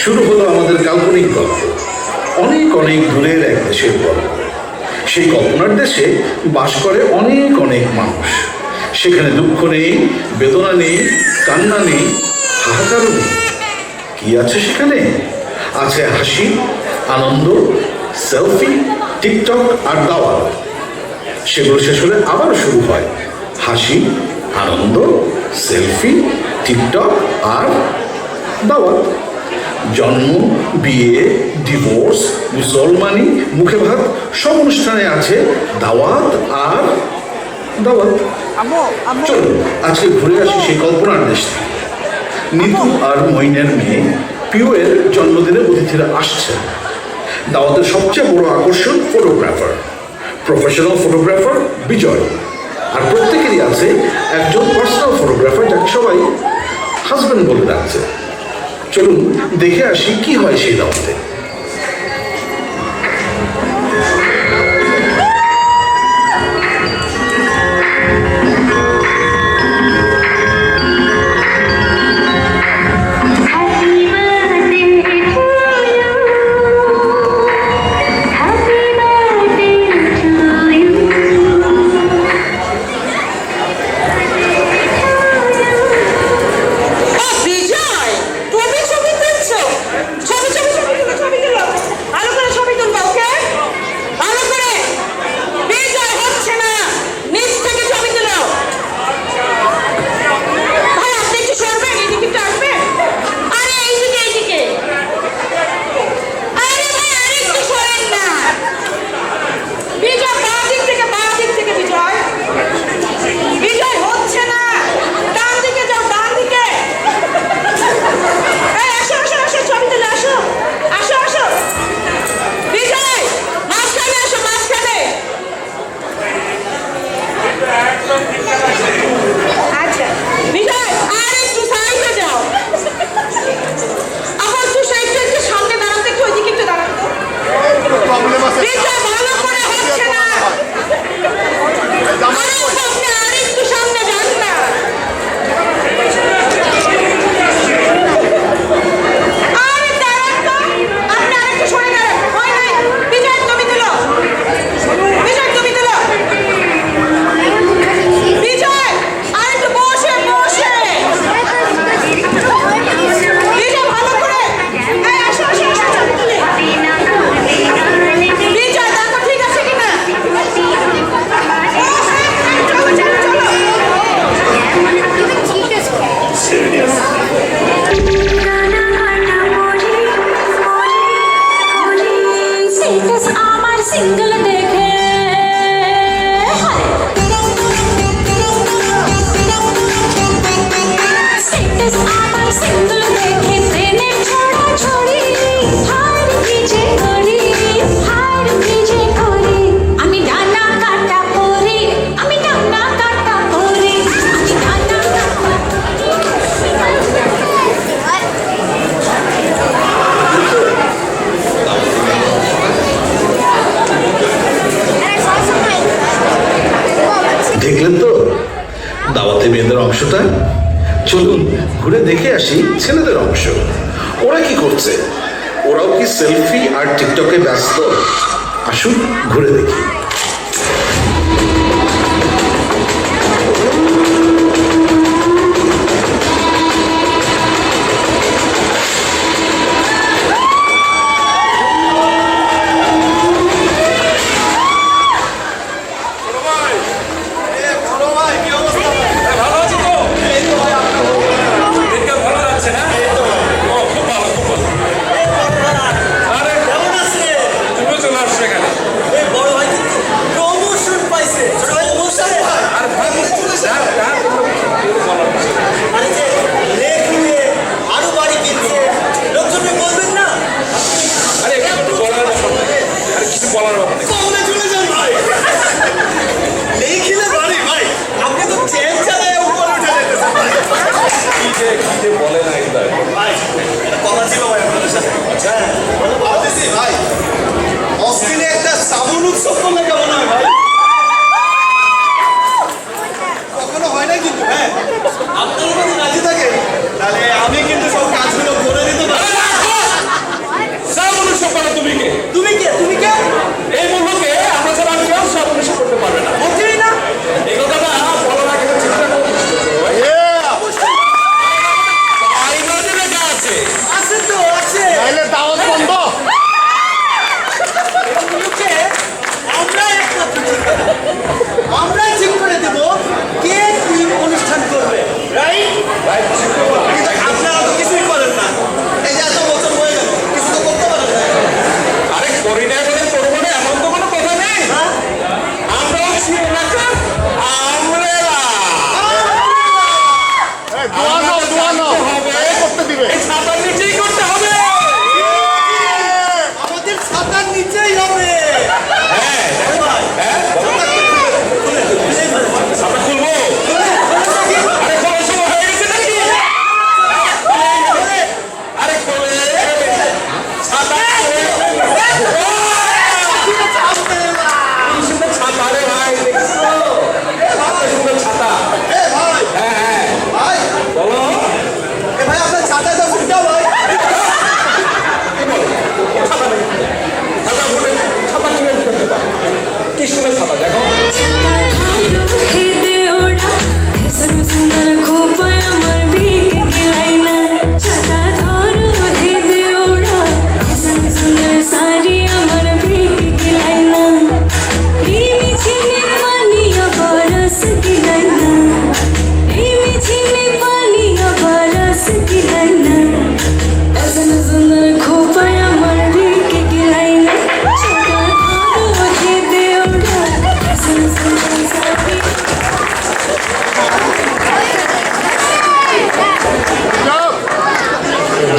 শুরু হলো আমাদের কাল্পনিক গল্প। অনেক অনেক দূরের এক দেশের গল্প। সেই কল্পনার দেশে বাস করে অনেক অনেক মানুষ। সেখানে দুঃখ নেই, বেদনা নেই, কান্না নেই, হাহাকারও নেই। কি আছে সেখানে? আছে হাসি, আনন্দ, সেলফি, টিকটক আর দাওয়াত। সেগুলো শেষ হলে আবারও শুরু হয় হাসি, আনন্দ, সেলফি, টিকটক আর দাওয়াত। জন্ম, বিয়ে, ডিভোর্স, মুসলমানি, মুখে ভাত, সব অনুষ্ঠানে আছে দাওয়াত আর দাওয়াত। চলুন আজকে ঘুরে আসি সেই কল্পনার দেশ থেকে। নিতু আর মইনের মেয়ে পিউয়ের জন্মদিনে অতিথিরা আসছে। দাওয়াতের সবচেয়ে বড় আকর্ষণ ফটোগ্রাফার, প্রফেশনাল ফটোগ্রাফার বিজয়। আর প্রত্যেকেরই আছে একজন পার্সোনাল ফটোগ্রাফার যাকে সবাই হাজব্যান্ড বলে ডাকছে। চলুন দেখে আসি কি হয় সেই দাওয়াতে। দেখলেন তো দাওয়াতে মেয়েদের অংশটা। চলুন ঘুরে দেখে আসি ছেলেদের অংশ। ওরা কি করছে? ওরাও কি সেলফি আর টিকটকে ব্যস্ত? আসুন ঘুরে দেখি। আরে কেমন আছে? তুমি চলে আসছো এখানে।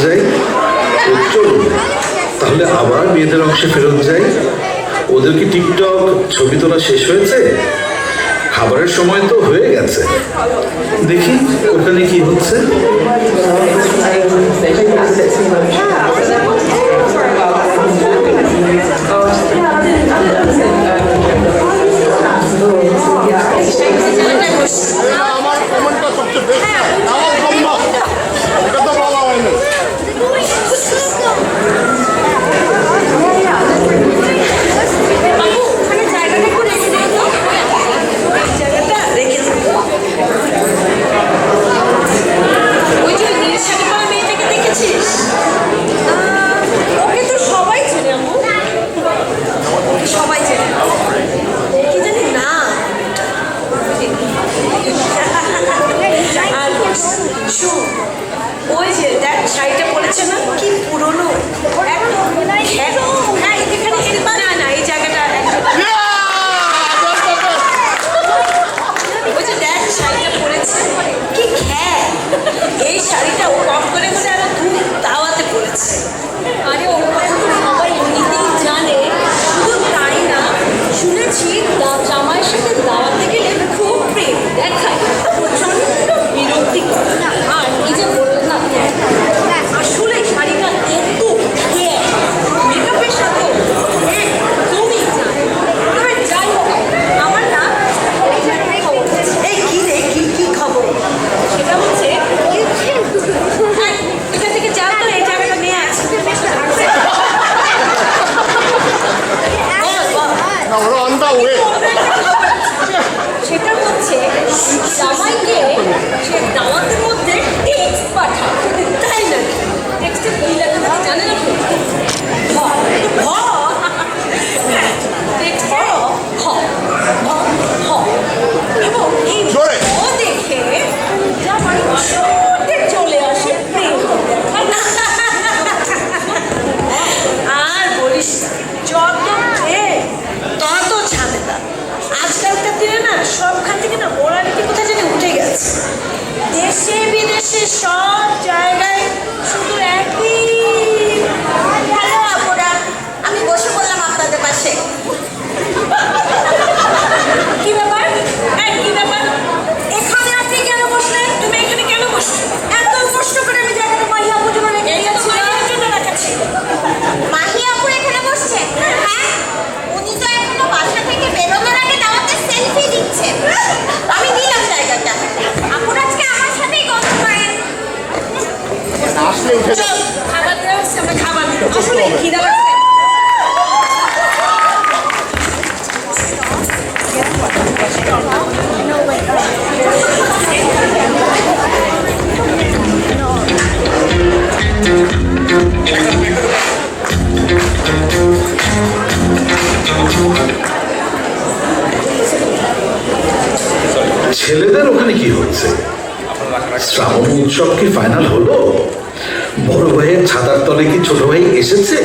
যাই? চলুন তাহলে আবার মেয়েদের অংশে ফেরত যাই। ওদের কি টিকটক ছবি তোলা শেষ হয়েছে? খাবারের সময় তো হয়ে গেছে। দেখি ওখানে কি হচ্ছে। আমার কমেন্টটা সবচেয়ে বেস্ট, আমার কম না, এটা তো বলা হয় না। ওই যে দেখ শাড়িটা পরেছে না, কি পুরনো। না না এই জায়গাটা ওই যে দেখ শাড়িটা পরেছে কি খ্যাত। এই শাড়িটা ও কম করে হচ্ছে আর দাওয়াতে পরেছে। আরে ওর কথা তো সবাই এমনিতেই জানে, শুধু তাই না শুনেছি জামাইয়ের সাথে দাওয়াতে গেলে খুব প্রেম দেখায়, প্রচন্ড বিরক্তিকর। আর এই যে বললেন না আসলে শাড়িটা একটু মেকআপের সাথে একদমই যায়। তবে যাই হোক আমার না এই কি রে কি খবর সেটা হচ্ছে এখান থেকে যাও তো, এই জায়গাটা নিয়ে আসছে। না, ওরা অন দা ওয়ে। সেটা হচ্ছে জামাইকে সে দাওয়াতের মধ্যে টেক্সট পাঠায়, তাই না? টেক্সটে কি লেখা থাকে জানে না কেউ? টেক্সট এবং এই জোরে। ও দেখে জামাই ছুটে চলে আসে প্রেম। আর বলিস যত প্রেম তত ঝামেলা। আজকালকার দিনে না সবখান থেকে না মোরালিটি কোথায় জানি উঠে গেছে। দেশে বিদেশে সব জায়গায় শুধু একই। হ্যালো আপুরা, আমি বসে বললাম আপনাদের পাশে। কি ব্যাপার? কি ব্যাপার? এখানে আপনি কেন বসলেন? তুমি এখানে কেন বসছো? এত কষ্ট করে আমি জায়গাটা মাহি আপুর জন্য রেখেছি, মাহির জন্য রাখাচ্ছি। মাহি আপু এখানে বসছে? হ্যাঁ, উনি তো এখনো বাসা থেকে বেরোনোর আগে দাওয়াতে সেলফি দিচ্ছে। আমি নিলাম জায়গাটা। আপুর আজকে আমার সাথেই গল্প করেন। আসলে উঠে যাও। চল, খাবার দেওয়া হচ্ছে, আমরা খাবার দিব। আসলে খিদা লাগছে। ছেলেদের ওখানে কি হচ্ছে? শ্রাবণ উৎসব কি ফাইনাল হলো? বড় ভাইয়ের ছাতার তলে কি ছোট ভাই এসেছে?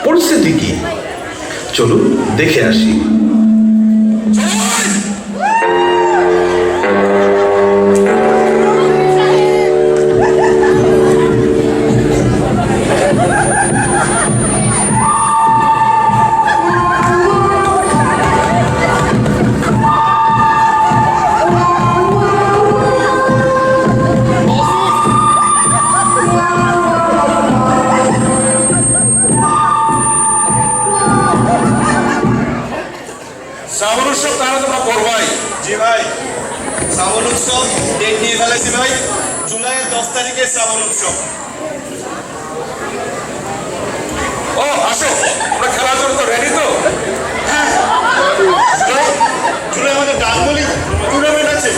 পরিস্থিতি কি? চলুন দেখে আসি। শ্রাবণ উৎসব তাহলে তোমরা করবাই? জি ভাই, শ্রাবণ উৎসব ডেট নিয়ে ফেলেছি ভাই, জুলাইয়ের 10 তারিখে শ্রাবণ উৎসব। ও আসো, আমরা খেলার জন্য তো রেডি তো? জুলাই আমাদের ডানবলি টুর্নামেন্ট আছে,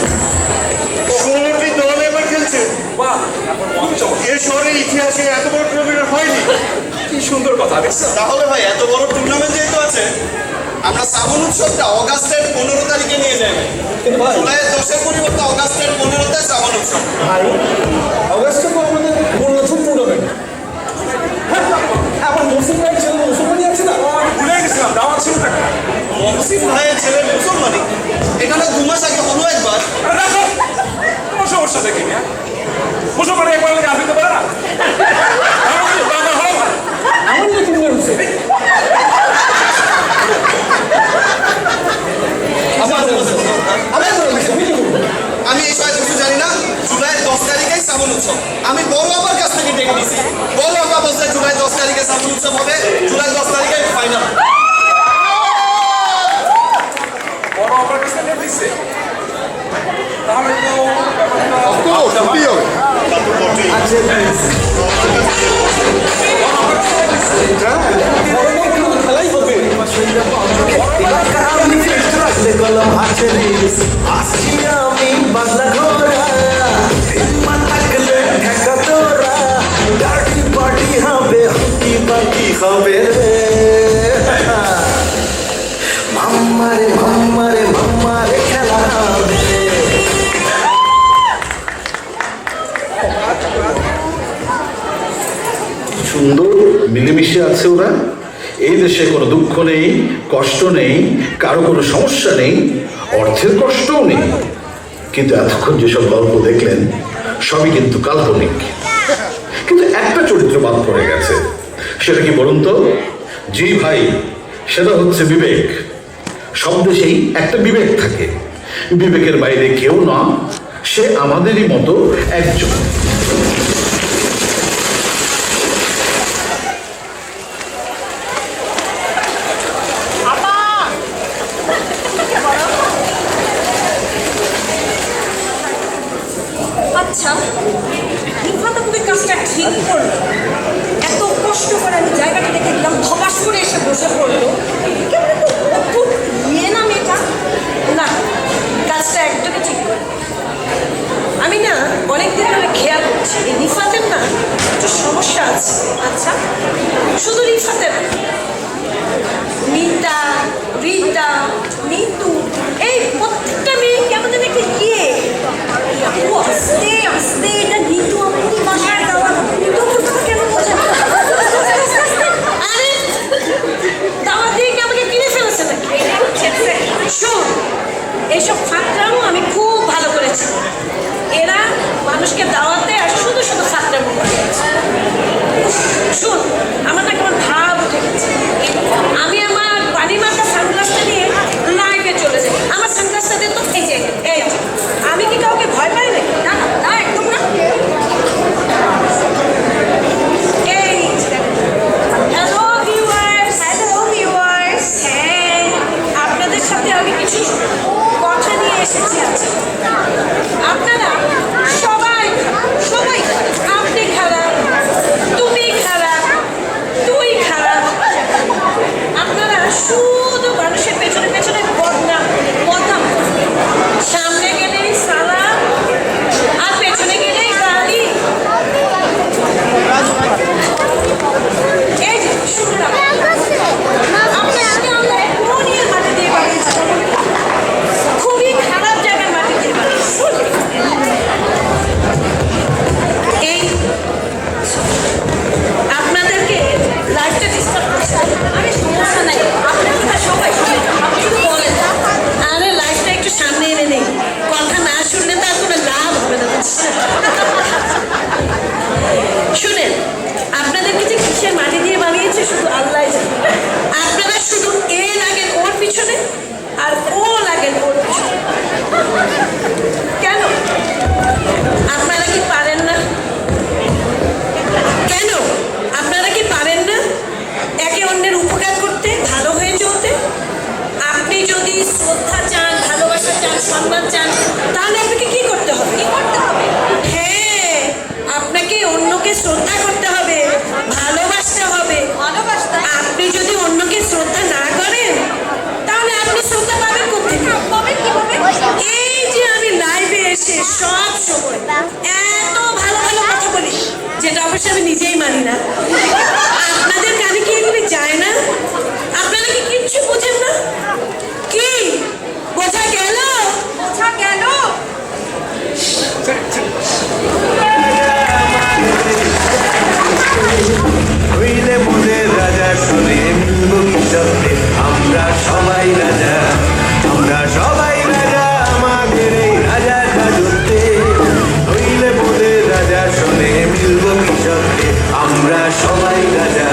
16টি দল এবার খেলছে। বাহ, এখন মঞ্চক। এর শহরের ইতিহাসে এত বড় টুর্নামেন্ট হয়নি। কি সুন্দর কথা দেখছো? তাহলে ভাই এত বড় টুর্নামেন্ট যেহেতু আছে, আমরা শ্রাবণ উৎসবটা অগাস্টের 15 তারিখে নিয়ে যাই। জুলাইয়ের 10-এর পরিবর্তে অগাস্টের 15-তে শ্রাবণ উৎসব। অগাস্টে তো আমাদের নতুন টুর্নামেন্ট। এখন মুসলিম ভাই ছেলে মুসলমানি আছে না? ভুলে গেছিলাম, দাওয়াত ছিল না। মহসিন ভাইয়ের ছেলে মুসলমানি এখানে 2 মাস আগে হলো একবার। আরে রাখো, কোনো সমস্যা দেখিনি। মুসলমানি একবার লেগে আসতে পারে না? শ্রাবণ উৎসব হবে জুলাই 10 তারিখে ফাইনাল। বড় আমার কাছে নিয়ে দিচ্ছে তাহলে তো তো সত্যি হবে খেলাই হবে কলম হাতে আসছি আমি বাংলা ঘোরা থাকলে ঢাকা তোরা গাড়ি পার্টি হবে হুকি বাকি হবে রে মাম্মারে মাম্মারে মাম্মারে খেলা হবে। সুন্দর মিলেমিশে আছে ওরা। এই দেশে কোনো দুঃখ নেই, কষ্ট নেই, কারো কোনো সমস্যা নেই, অর্থের কষ্টও নেই। কিন্তু এতক্ষণ যেসব গল্প দেখলেন সবই কিন্তু কাল্পনিক। কিন্তু একটা চরিত্র বাদ পড়ে গেছে, সেটা কি বলুন তো? জি ভাই, সেটা হচ্ছে বিবেক। সব দেশেই একটা বিবেক থাকে, বিবেকের বাইরে কেউ না, সে আমাদেরই মতো একজন। আচ্ছা, নিফাত আপুদের কাজটা ঠিক করলো। এত কষ্ট করে আমি জায়গাটা দেখে দিলাম, ধপাস করে এসে বসে পড়লো। কেমন একটু অদ্ভুত ইয়ে না মেয়েটা? না, কাজটা একদমই ঠিক করলো। আমি না অনেকদিন ধরে খেয়াল করছি এই নিফাতের না একটু সমস্যা আছে। আচ্ছা, শুধু নিফাতের না, মিতা, রিতা, নিতু, এই প্রত্যেকটা মেয়ে কেমন যেন একটা ইয়ে। ও আস্তে আস্তে এটা নিতু আপনি বাসায় দেওয়া নিতু কথা কেন বলছেন? আরে দাওয়াত দিয়ে কি আমাকে কিনে ফেলেছে নাকি? শোন, এইসব ফাঁকরামো আমি খুব ভালো করেছি। এরা মানুষকে দাওয়াত দেয় আর শুধু শুধু ফাঁকরামো করে। শোন, আমার না কেমন ভাব উঠে গেছে। আমি আমার পানি মার্কা সানগ্লাসটা নিয়ে লাইভে চলে যাই। আমার সানগ্লাসটা দিয়ে তো এই যে আমি কি কাউকে ভয় পাই না? না না না, একদম না। এই হ্যালো ভিউয়ার্স, হ্যালো ভিউয়ার্স, হ্যাঁ আপনাদের সাথে আমি কিছু কথা নিয়ে এসেছি আজকে। আপনারা সবাই সবাই আপনি খারাপ, তুমি খারাপ, তুই খারাপ। আপনারা শুধু মানুষের পেছনে পেছনে বদনাম বদনাম করেন। সামনে গেলেই সালাম আর পেছনে গেলেই গালি। এই যে শুনলাম আপনাকে আমরা কোন ইয়ের মাটি দিয়ে বানিয়েছি? খুবই খারাপ জায়গায় মাটি দিয়ে বানিয়েছি। এই আপনাদেরকে লাইফটা ডিস্টার্ব করছে। আরে সমস্যা নাই, আপনার কথা সবাই শুনে, আপনি একটু বলেন। আরে লাইফটা একটু সামনে এনে নেই, কথা না শুনলে তার কোনো লাভ হবে না। শুনেন, আপনাদেরকে যে কিসের মাটি দিয়ে বানিয়েছে শুধু আল্লাহ জানে। আপনারা শুধু এ লাগেন ওর পিছনে আর ও লাগেন ওর পিছনে। কেন আপনারা কি পারেন না? কেন আপনারা কি পারেন না একে অন্যের উপকার করতে, ভালো হয়ে চলতে? আপনি যদি শ্রদ্ধা চান, ভালোবাসা চান, সম্মান চান, তাহলে আপনাকে কি করতে হবে? কি করতে হবে? হ্যাঁ, আপনাকে অন্যকে শ্রদ্ধা করতে হবে, ভালোবাসতে হবে। ভালোবাসতে আপনি যদি অন্যকে শ্রদ্ধা না করেন তাহলে আপনি শ্রদ্ধা পাবেন কোথেকে? পাবেন কিভাবে? এই যে আমি লাইভে এসে সব সময় এত ভালো ভালো কথা বলি, যেটা অবশ্যই আমি নিজেই মানি না। আপনাদের কানে কি এগুলি যায় না? আপনারা কি কিচ্ছু বোঝেন না? কি বোঝা গেল? বোঝা গেল? হইলে মোদের রাজা শুনে মিলব কি শব্দে আমরা সবাই রাজা, আমরা সবাই রাজা আমাদের এই রাজার রাজত্বে। হইলে মোদের রাজা শুনে মিলব কি শব্দে আমরা সবাই রাজা।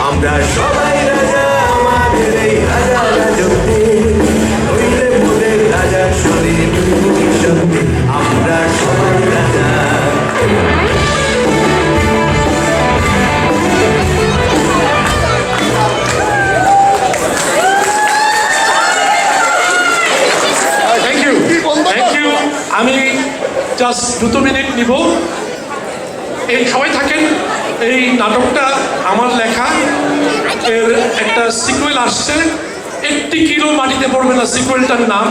আমরা সবাই রাজা আমাদের এই রাজা রাজত্বে। জাস্ট 2 মিনিট নিব। এই সবাই থাকেন। এই নাটকটা আমার লেখা, এর একটা সিকুয়েল আসছে, 80 কিলো মাটিতে পড়বে না সিকুয়েলটার নাম।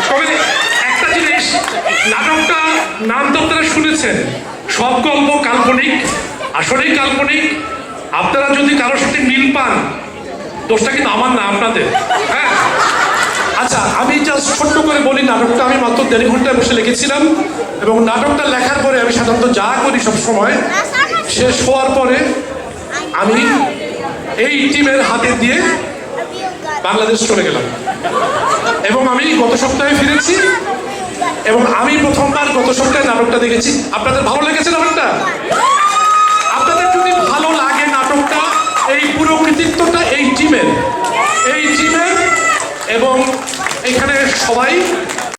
তবে একটা জিনিস, নাটকটা নাম তো আপনারা শুনেছেন, সব গল্প কাল্পনিক, আসলেই কাল্পনিক। আপনারা যদি কারোর সাথে মিল পান, দোষটা কিন্তু আমার না, আপনাদের। হ্যাঁ, আচ্ছা, আমি জাস্ট ছোট্ট করে বলি, নাটকটা আমি মাত্র 1.5 ঘন্টায় বসে লিখেছিলাম, এবং নাটকটা লেখার পরে আমি সাধারণত যা করি সবসময়, শেষ হওয়ার পরে আমি এই টিমের হাতে দিয়ে বাংলাদেশ চলে গেলাম, এবং আমি গত সপ্তাহে ফিরেছি, এবং আমি প্রথমবার গত সপ্তাহে নাটকটা দেখেছি। আপনাদের ভালো লেগেছে না?